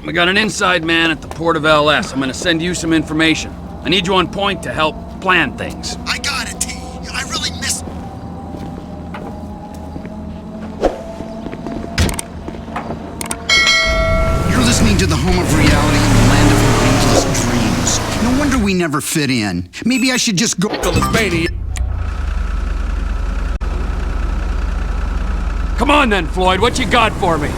we got an inside man at the port of LS. I'm gonna send you some information. I need you on point to help plan things. I got it, T. I really miss... You're listening to the home of reality and the land of ageless dreams. No wonder we never fit in. Maybe I should just go... Come on then, Floyd, what you got for me?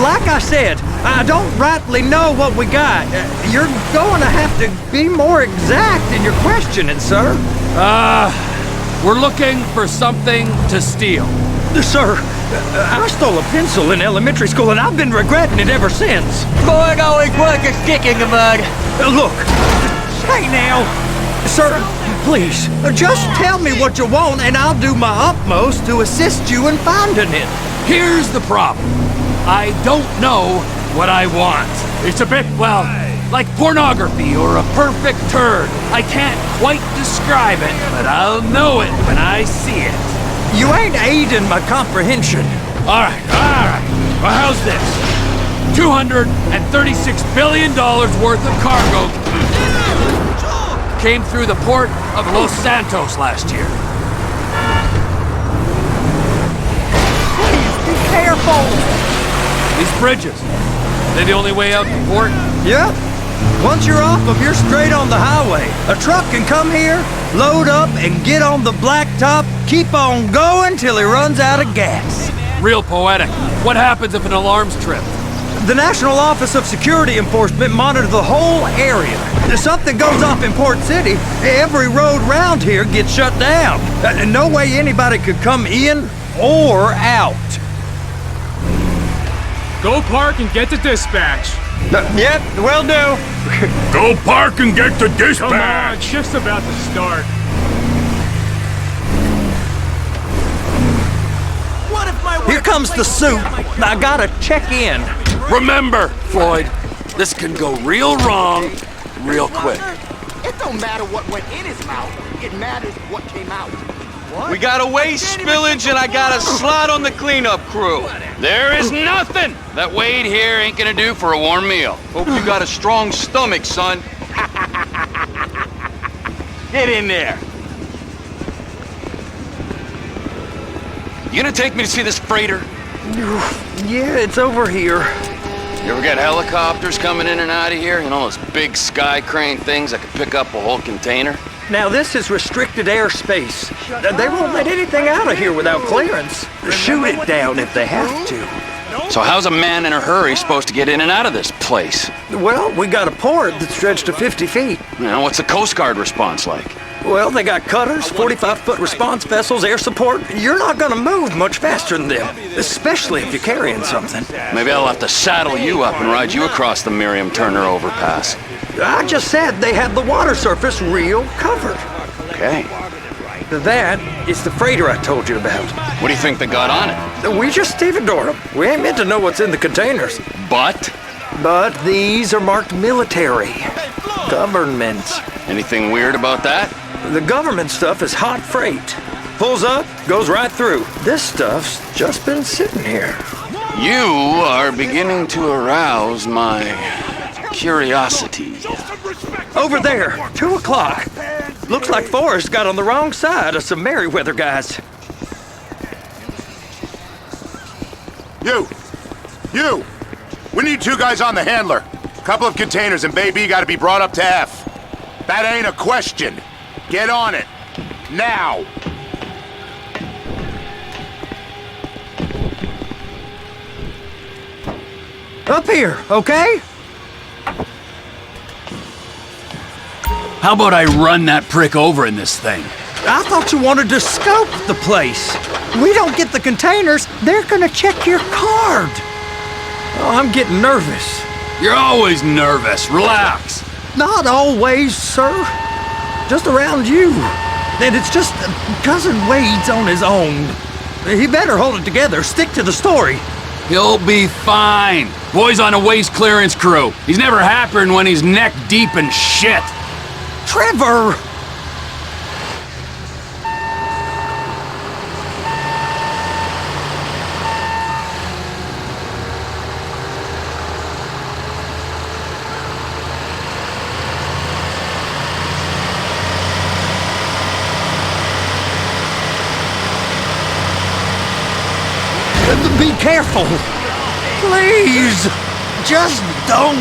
Like I said, I don't rightly know what we got. You're going to have to be more exact in your questioning, sir. We're looking for something to steal. Sir, I stole a pencil in elementary school and I've been regretting it ever since. Boy, always worth a stick in the mud. Look, hey now. Sir, please, just tell me what you want and I'll do my utmost to assist you in finding it. Here's the problem. I don't know what I want. It's a bit, well, like pornography or a perfect turd. I can't quite describe it, but I'll know it when I see it. You ain't aiding my comprehension. All right. Well, how's this? $236 billion worth of cargo came through the port of Los Santos last year. Please be careful. These bridges, they the only way out the port? Yep. Once you're off them, you're straight on the highway. A truck can come here, load up, and get on the blacktop, keep on going till he runs out of gas. Real poetic. What happens if an alarm's tripped? The National Office of Security Enforcement monitors the whole area. If something goes off in Port City, every road round here gets shut down. No way anybody could come in or out. Go park and get to dispatch. Yep, will do. Go park and get to dispatch! Come on, shift's about to start. Here comes the soup. I gotta check in. Remember, Floyd, this can go real wrong real quick. It don't matter what went in his mouth. It matters what came out. We got a waste spillage and I got a slot on the cleanup crew. There is nothing that Wade here ain't gonna do for a warm meal. Hope you got a strong stomach, son. Get in there. You gonna take me to see this freighter? Yeah, it's over here. You ever get helicopters coming in and out of here? You know, those big sky crane things that can pick up a whole container? Now this is restricted airspace. They won't let anything out of here without clearance. Shoot it down if they have to. So how's a man in a hurry supposed to get in and out of this place? Well, we got a port that's stretched to 50 feet. You know, what's the Coast Guard response like? Well, they got cutters, 45-foot response vessels, air support. You're not gonna move much faster than them, especially if you're carrying something. Maybe I'll have to saddle you up and ride you across the Miriam Turner overpass. I just said they had the water surface real covered. Okay. That is the freighter I told you about. What do you think they got on it? We just stevedore them. We ain't meant to know what's in the containers. But? But these are marked military. Government. Anything weird about that? The government stuff is hot freight. Pulls up, goes right through. This stuff's just been sitting here. You are beginning to arouse my curiosity. Over there, 2 o'clock. Looks like Forrest got on the wrong side of some Merryweather guys. You! We need 2 guys on the handler. Couple of containers and Baby gotta be brought up to F. That ain't a question. Get on it. Now! Up here, okay? How about I run that prick over in this thing? I thought you wanted to scope the place. We don't get the containers, they're gonna check your card. Oh, I'm getting nervous. You're always nervous. Relax. Not always, sir. Just around you. And it's just Cousin Wade's on his own. He better hold it together, stick to the story. He'll be fine. Boy's on a waste clearance crew. He's never happier when he's neck deep in shit. Trevor! Be careful. Please, just don't.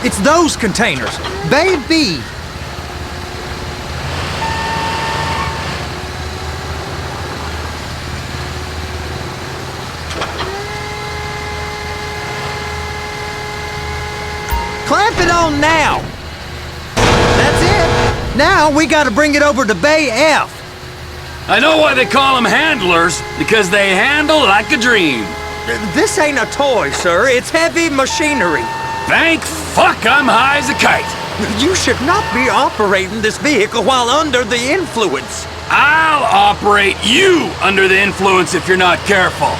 It's those containers. Baby. Clamp it on now. That's it. Now we gotta bring it over to Bay F. I know why they call them handlers, because they handle like a dream. This ain't a toy, sir. It's heavy machinery. Thank fuck I'm high as a kite. You should not be operating this vehicle while under the influence. I'll operate you under the influence if you're not careful.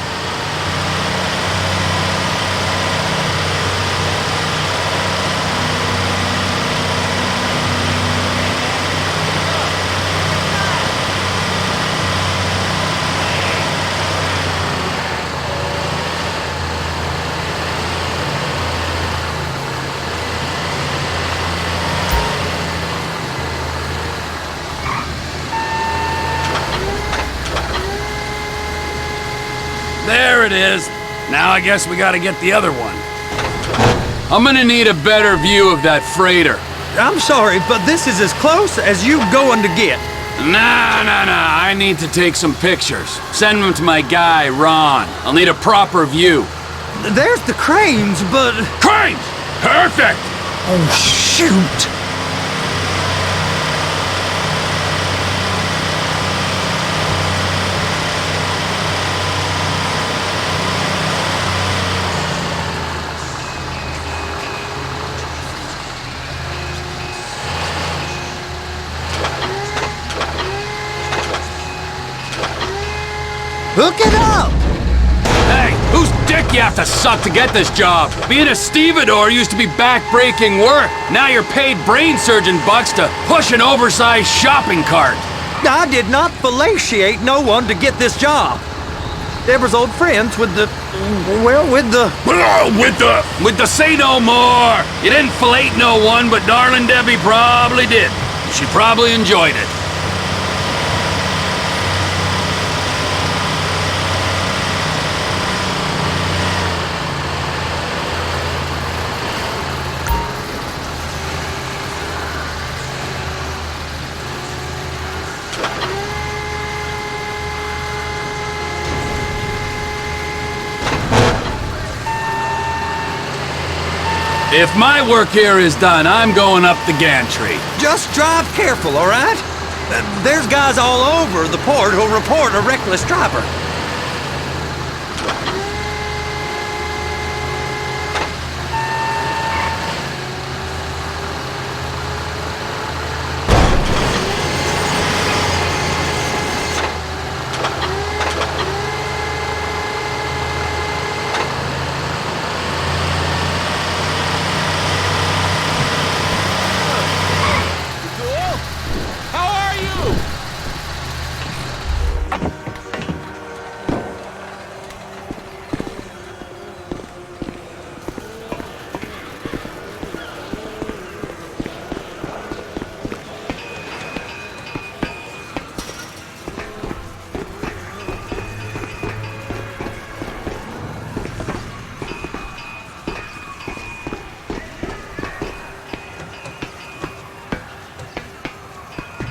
There it is. Now I guess we gotta get the other one. I'm gonna need a better view of that freighter. I'm sorry, but this is as close as you going to get. Nah. I need to take some pictures. Send them to my guy, Ron. I'll need a proper view. There's the cranes, but... Cranes! Perfect! Oh, shoot! Hook it up! Hey, whose dick you have to suck to get this job? Being a stevedore used to be back-breaking work. Now you're paid brain surgeon bucks to push an oversized shopping cart. I did not fellatiate no one to get this job. Deborah's old friends with the... well, with the... With the say no more. You didn't fillet no one, but darling Debbie probably did. She probably enjoyed it. If my work here is done, I'm going up the gantry. Just drive careful, all right? There's guys all over the port who'll report a reckless driver.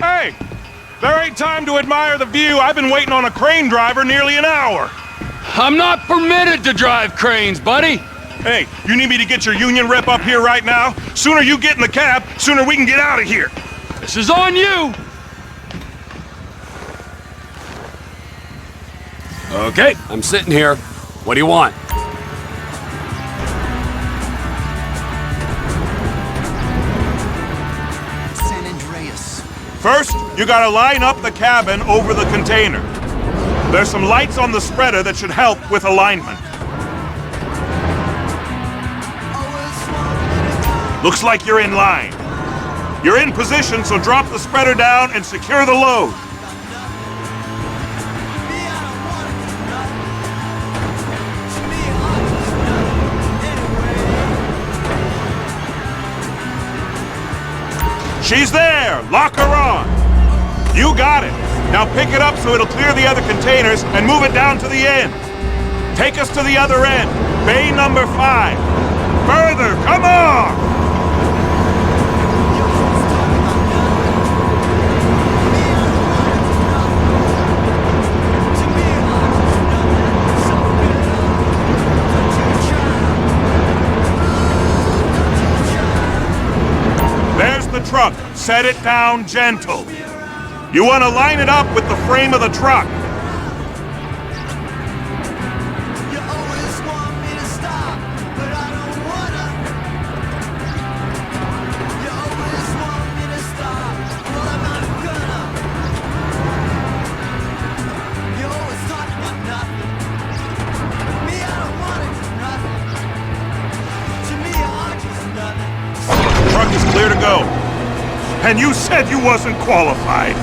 Hey! There ain't time to admire the view. I've been waiting on a crane driver nearly an hour. I'm not permitted to drive cranes, buddy. Hey, you need me to get your union rep up here right now? Sooner you get in the cab, sooner we can get out of here. This is on you. Okay, I'm sitting here. What do you want? San Andreas. First, you gotta line up the cabin over the container. There's some lights on the spreader that should help with alignment. Looks like you're in line. You're in position, so drop the spreader down and secure the load. She's there! Lock her on! You got it! Now pick it up so it'll clear the other containers and move it down to the end. Take us to the other end. Bay number 5. Further, come on! There's the truck. Set it down gentle. You want to line it up with the frame of the truck. You always want me to stop, but I don't wanna. You always want me to stop, well I'm not gonna. You always talk about nothing. Me, I don't wanna do nothing. To me, I'm just nothing. The truck is clear to go. And you said you wasn't qualified.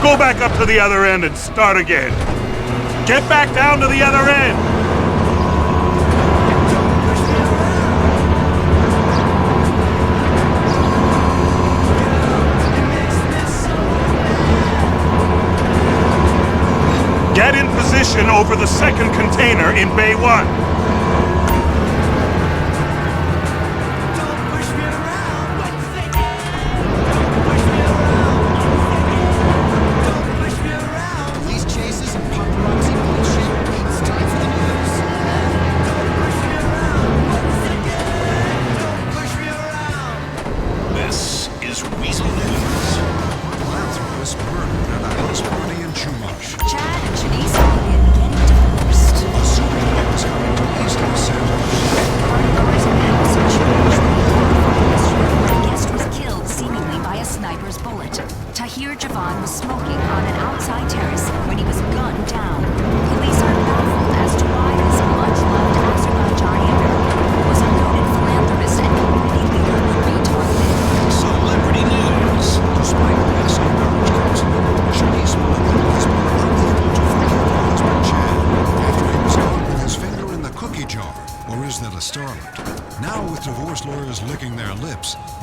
Go back up to the other end and start again. Get back down to the other end. Get in position over the second container in Bay 1.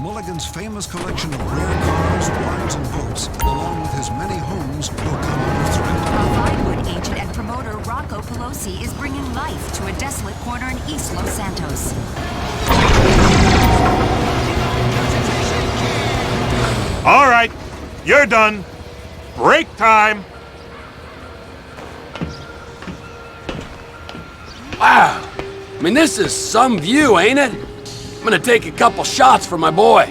Mulligan's famous collection of rare cars, wines, and boats, along with his many homes, will come under threat. Vinewood agent and promoter Rocco Pelosi is bringing life to a desolate corner in East Los Santos. All right, you're done. Break time. Wow. I mean, this is some view, ain't it? I'm gonna take a couple shots for my boy.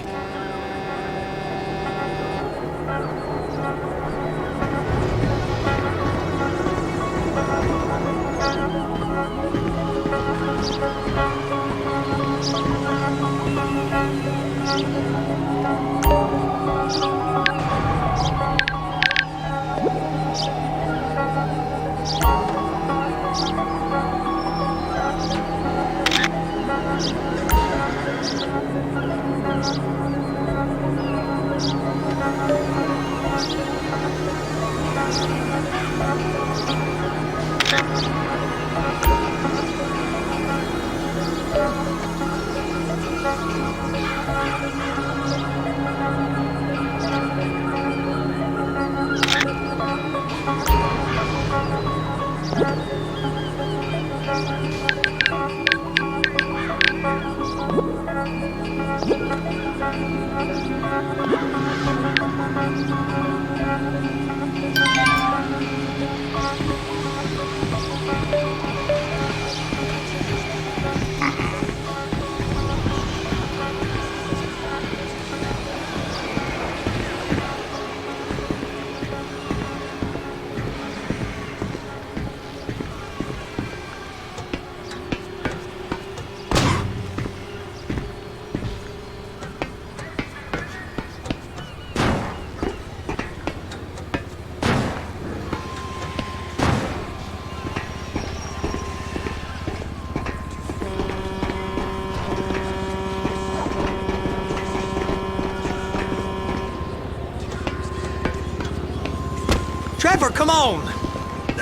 Trevor, come on!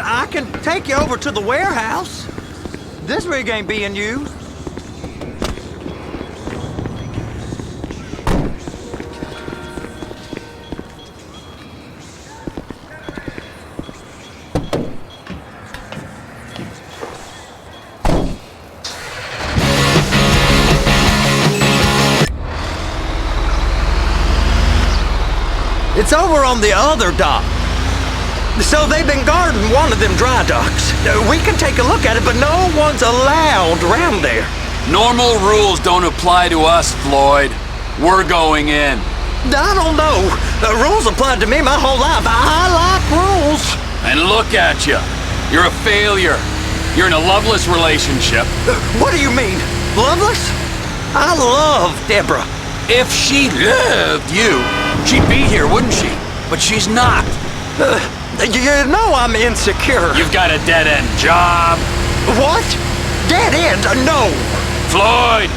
I can take you over to the warehouse. This rig ain't being used. It's over on the other dock. So they've been guarding one of them dry docks. We can take a look at it, but no one's allowed around there. Normal rules don't apply to us, Floyd. We're going in. I don't know. The rules applied to me my whole life. I like rules. And look at you. You're a failure. You're in a loveless relationship. What do you mean? Loveless? I love Deborah. If she loved you, she'd be here, wouldn't she? But she's not. You know I'm insecure. You've got a dead-end job. What? Dead end? No. Floyd,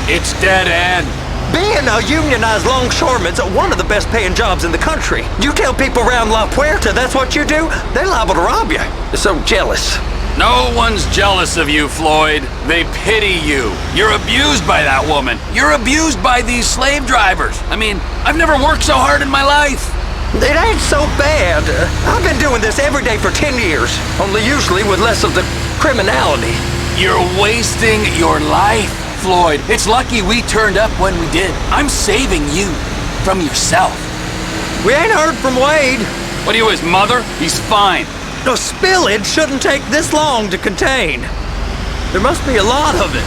it's dead end. Being a unionized longshoreman's one of the best paying jobs in the country. You tell people around La Puerta that's what you do, they're liable to rob you. They're so jealous. No one's jealous of you, Floyd. They pity you. You're abused by that woman. You're abused by these slave drivers. I mean, I've never worked so hard in my life. It ain't so bad. I've been doing this every day for 10 years, only usually with less of the criminality. You're wasting your life, Floyd. It's lucky we turned up when we did. I'm saving you from yourself. We ain't heard from Wade. What are you, his mother? He's fine. The spillage shouldn't take this long to contain. There must be a lot of it.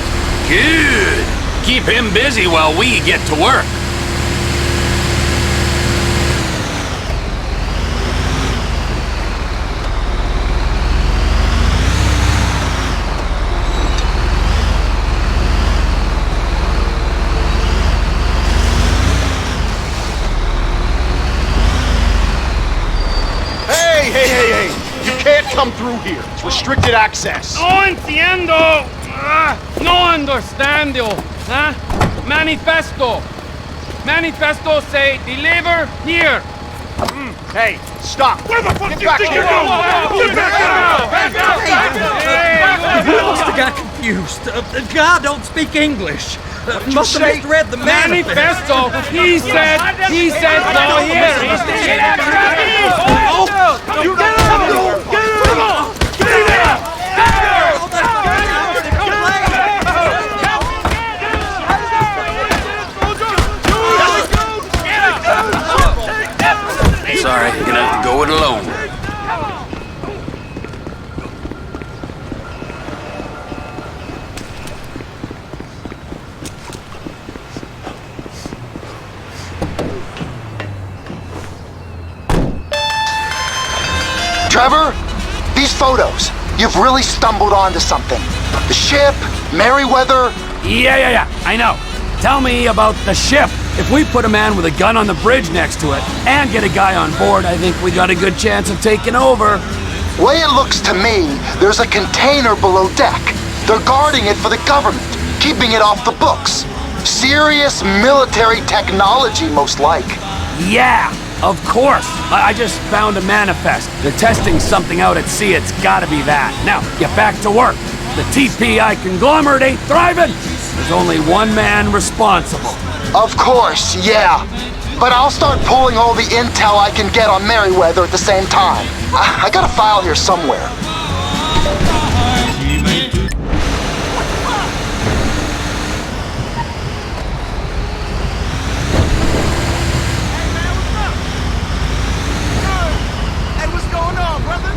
Good. Keep him busy while we get to work. Hey! You can't come through here. It's restricted access. No entiendo. No understando. Manifesto. Manifesto say deliver here. Hey, stop. Where the fuck Get do you back think here. you're going? I must have got confused. God don't speak English. Must have say? misread the Manifesto. He said no here. You Sorry, you're gonna have to go it alone. Trevor, these photos, you've really stumbled onto something. The ship, Merryweather. Yeah, I know. Tell me about the ship. If we put a man with a gun on the bridge next to it and get a guy on board, I think we got a good chance of taking over. Way it looks to me, there's a container below deck. They're guarding it for the government, keeping it off the books. Serious military technology, most like. Yeah, of course. I just found a manifest. They're testing something out at sea. It's gotta be that. Now, get back to work. The TPI conglomerate ain't thriving. There's only one man responsible. Of course, yeah. But I'll start pulling all the intel I can get on Merryweather at the same time. I got a file here somewhere. Hey, what's going on, brother?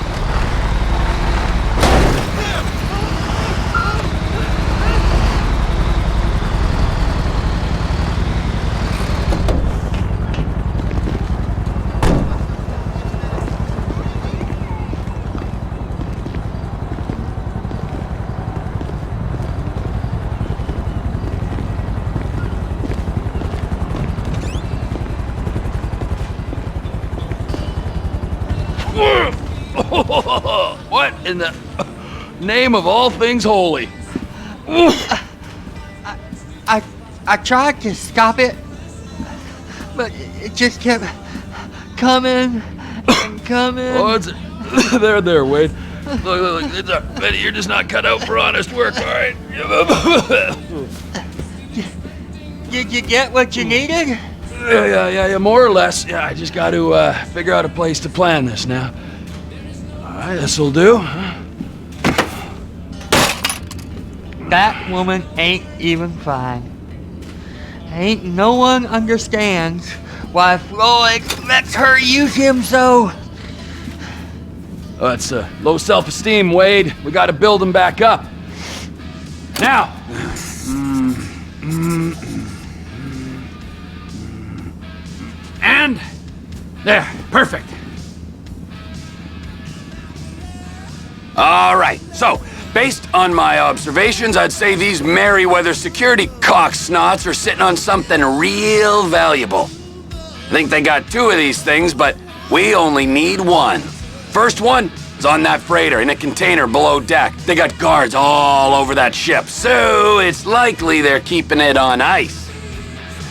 What in the name of all things holy? I tried to stop it, but it just kept coming and coming. Oh, it's there, Wade. Look, it's Betty, you're just not cut out for honest work, all right? Did you get what you needed? Yeah, more or less. Yeah, I just got to figure out a place to plan this now. All right, this'll do. That woman ain't even fine. Ain't no one understands why Floyd let her use him so. That's low self-esteem, Wade. We gotta build him back up. Now. And there, perfect. All right, so based on my observations, I'd say these Merryweather security cocksnots are sitting on something real valuable. I think they got 2 of these things, but we only need 1. First one is on that freighter in a container below deck. They got guards all over that ship, so it's likely they're keeping it on ice.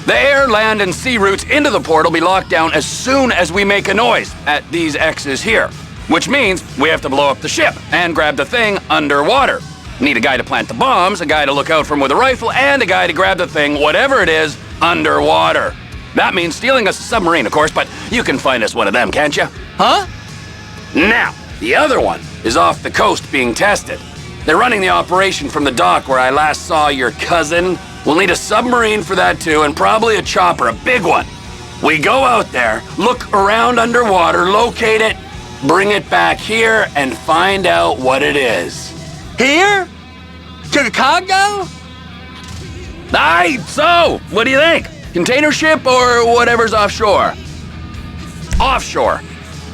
The air, land, and sea routes into the port will be locked down as soon as we make a noise at these X's here. Which means we have to blow up the ship and grab the thing underwater. Need a guy to plant the bombs, a guy to look out for him with a rifle, and a guy to grab the thing, whatever it is, underwater. That means stealing us a submarine, of course, but you can find us one of them, can't you? Huh? Now, the other one is off the coast being tested. They're running the operation from the dock where I last saw your cousin. We'll need a submarine for that too, and probably a chopper, a big one. We go out there, look around underwater, locate it, bring it back here, and find out what it is. Here? Chicago? Aye, so, what do you think? Container ship or whatever's offshore? Offshore.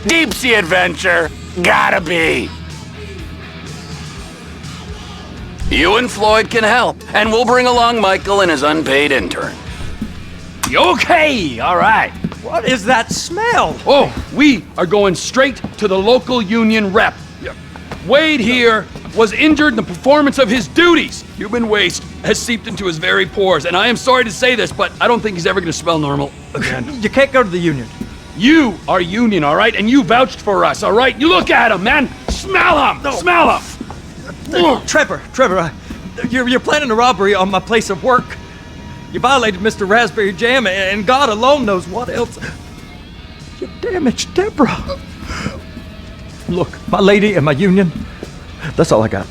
Deep sea adventure. Gotta be. You and Floyd can help, and we'll bring along Michael and his unpaid intern. Okay, all right. What is that smell? Oh, we are going straight to the local union rep. Wade here was injured in the performance of his duties. Human waste has seeped into his very pores, and I am sorry to say this, but I don't think he's ever going to smell normal again. You can't go to the union. You are union, all right? And you vouched for us, all right? You look at him, man. Smell him. No. Smell him. Trevor, you're planning a robbery on my place of work. You violated Mr. Raspberry Jam, and God alone knows what else. You damaged Deborah. Look, my lady and my union, that's all I got.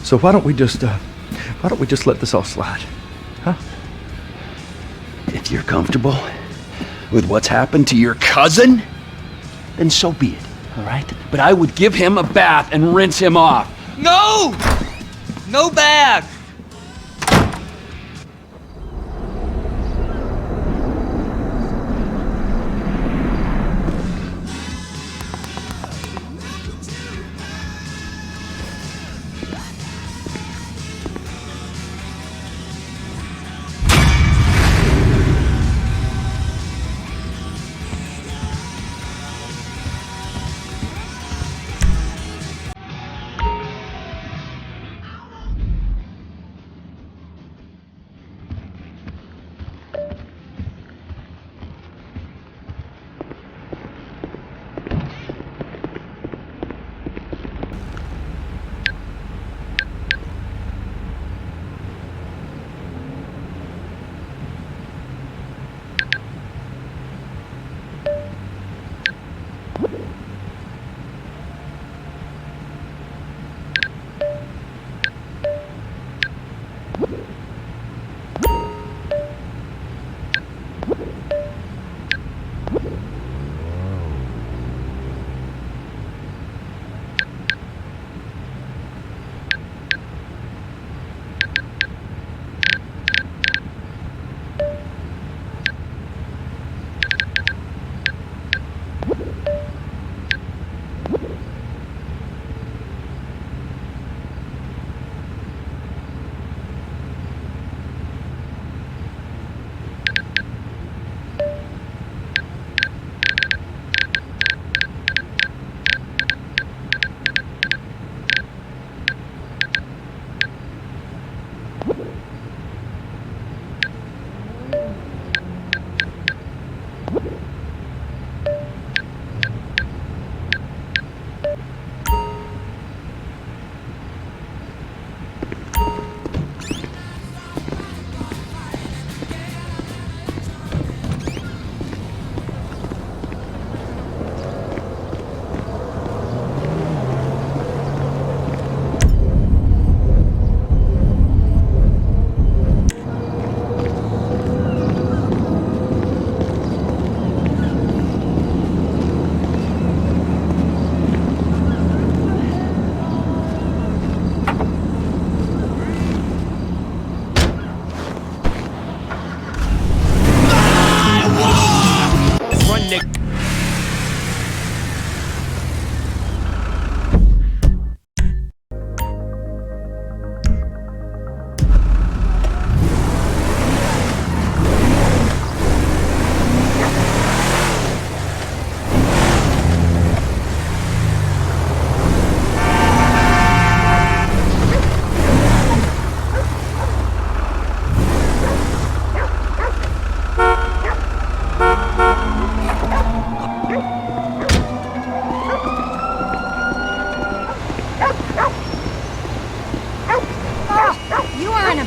So why don't we just let this all slide, huh? If you're comfortable with what's happened to your cousin, then so be it, all right? But I would give him a bath and rinse him off. No! No bag!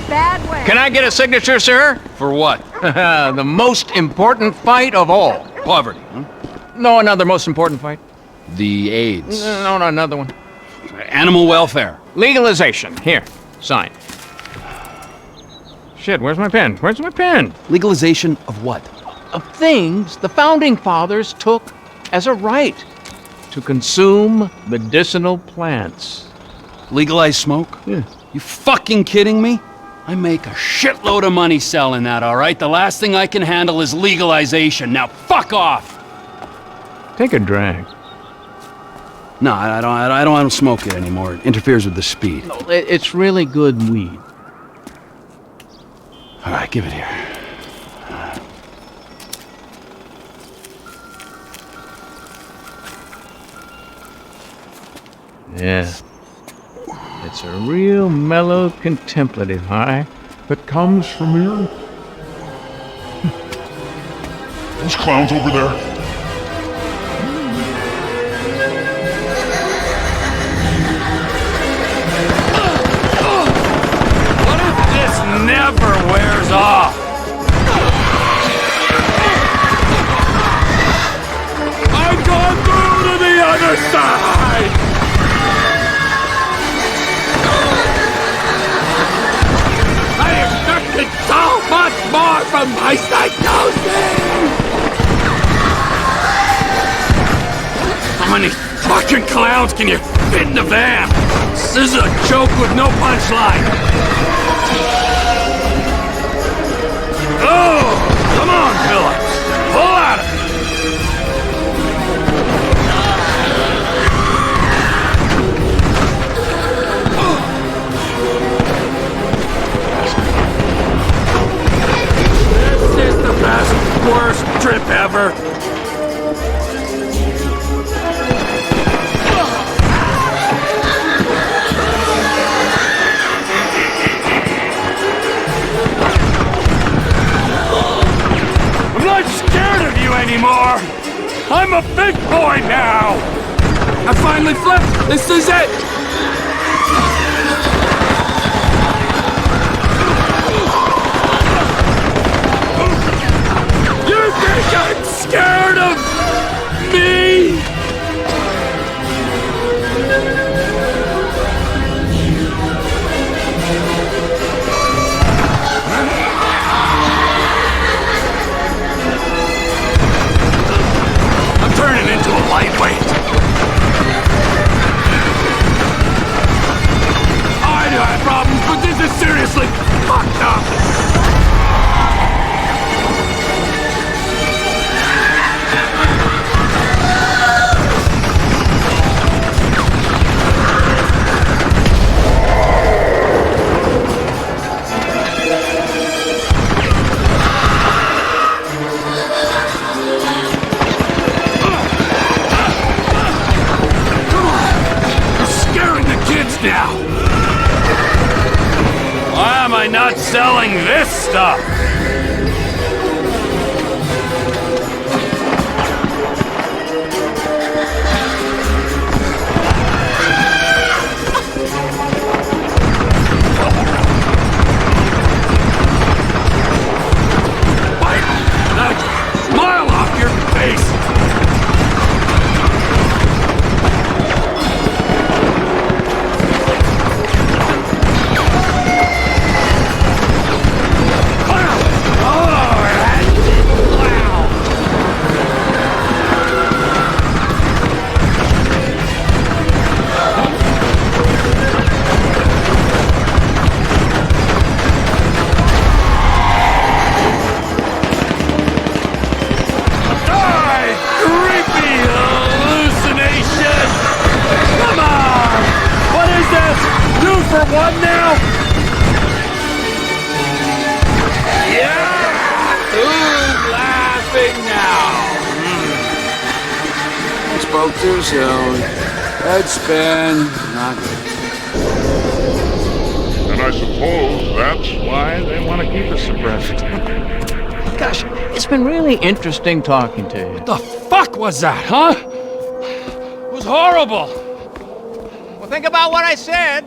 bad way. Can I get a signature, sir? For what? The most important fight of all. Poverty, huh? No, another most important fight. The AIDS. No, another one. Animal welfare. Legalization. Here, sign. Shit, where's my pen? Where's my pen? Legalization of what? Of things the Founding Fathers took as a right to consume medicinal plants. Legalize smoke? Yeah. You fucking kidding me? I make a shitload of money selling that, all right? The last thing I can handle is legalization. Now fuck off! Take a drag. No, I don't smoke it anymore. It interferes with the speed. No, it's really good weed. All right, give it here. Yeah. It's a real mellow, contemplative high that comes from here. Those clowns over there. What if this never wears off? I've gone through to the other side! I expected so much more from my psychosis! How many fucking clowns can you fit in the van? This is a joke with no punchline. Oh, come on, Phillips. Pull out of it. This is the best, worst trip ever. Anymore. I'm a big boy now. I finally flipped. This is it. You think I'm scared of me? Turning into a lightweight. I do have problems, but this is seriously fucked up. Now, why am I not selling this stuff? Wipe that smile off your face. For one now? Yeah! Who's laughing now? Spoke too soon. Head spin. Not good. And I suppose that's Why they want to keep us suppressed. Gosh, it's been really interesting talking to you. What the fuck was that, huh? It was horrible. Well, think about what I said.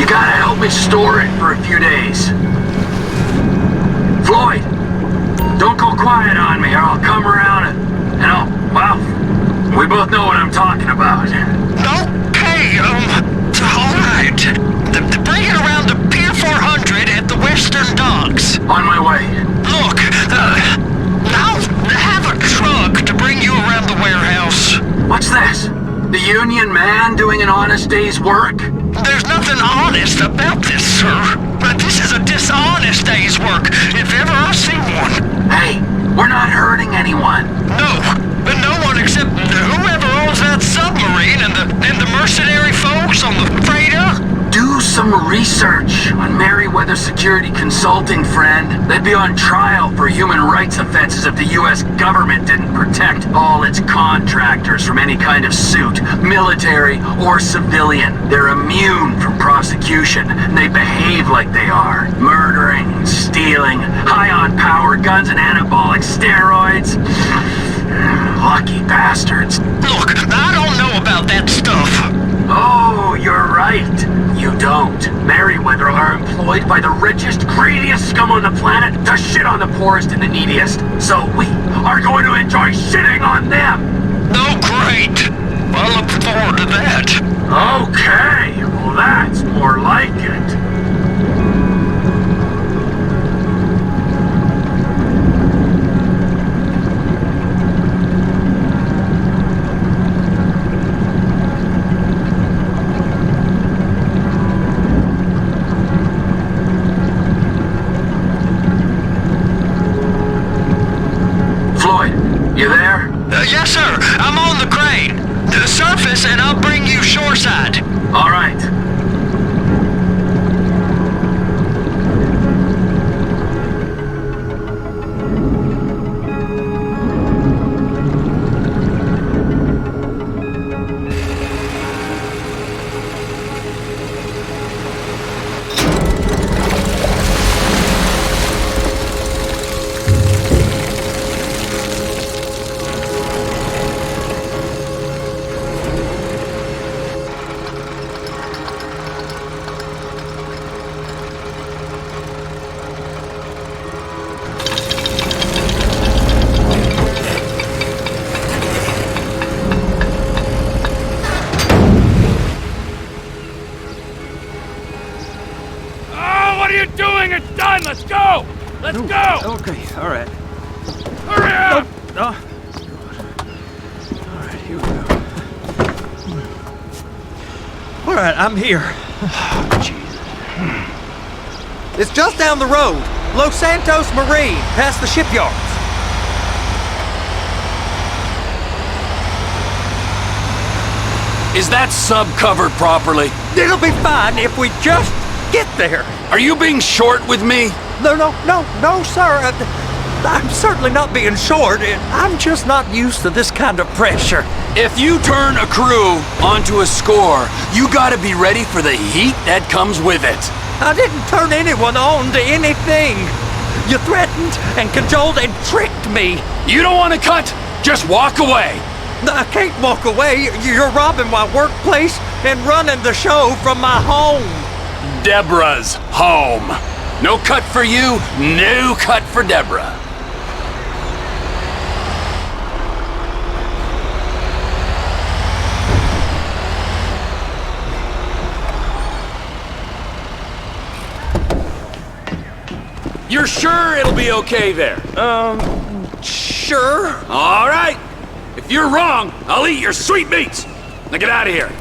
You gotta help me store it for a few days. Floyd, don't go quiet on me or I'll come around and well, we both know what I'm talking about. Okay, all right. Bring it around to Pier 400 at the Western Docks. On my way. Look, I'll have a truck to bring you around the warehouse. What's this? The union man doing an honest day's work? There's nothing honest about this, sir. But this is a dishonest day's work, if ever I've seen one. Hey, we're not hurting anyone. No, but no one except whoever owns that submarine and the mercenary folks on the freighter. Do some research on Merryweather Security Consulting, friend. They'd be on trial for human rights offenses if the U.S. government didn't protect all its contractors from any kind of suit, military or civilian. They're immune from prosecution, and they behave like they are. Murdering, stealing, high on power guns and anabolic steroids. Lucky bastards. Look, I don't know about that stuff. Oh, you're right. You don't. Merryweather are employed by the richest, greediest scum on the planet to shit on the poorest and the neediest. So we are going to enjoy shitting on them. Oh, great. I look forward to that. Okay, well that's more like it. You there? Yes, sir. I'm on the crane. The surface, and I'll bring you shoreside. All right. It's done! Let's go! Let's go! Okay, all right. Hurry up! Oh. All right, here we go. All right, I'm here. Jesus. It's just down the road. Los Santos Marine, past the shipyards. Is that sub covered properly? It'll be fine if we just get there. Are you being short with me? No, sir. I'm certainly not being short. I'm just not used to this kind of pressure. If you turn a crew onto a score, you gotta be ready for the heat that comes with it. I didn't turn anyone on to anything. You threatened and cajoled and tricked me. You don't want to cut? Just walk away. I can't walk away. You're robbing my workplace and running the show from my home. Deborah's home. No cut for you, no cut for Deborah. You're sure it'll be okay there? Sure. All right. If you're wrong, I'll eat your sweetmeats. Now get out of here.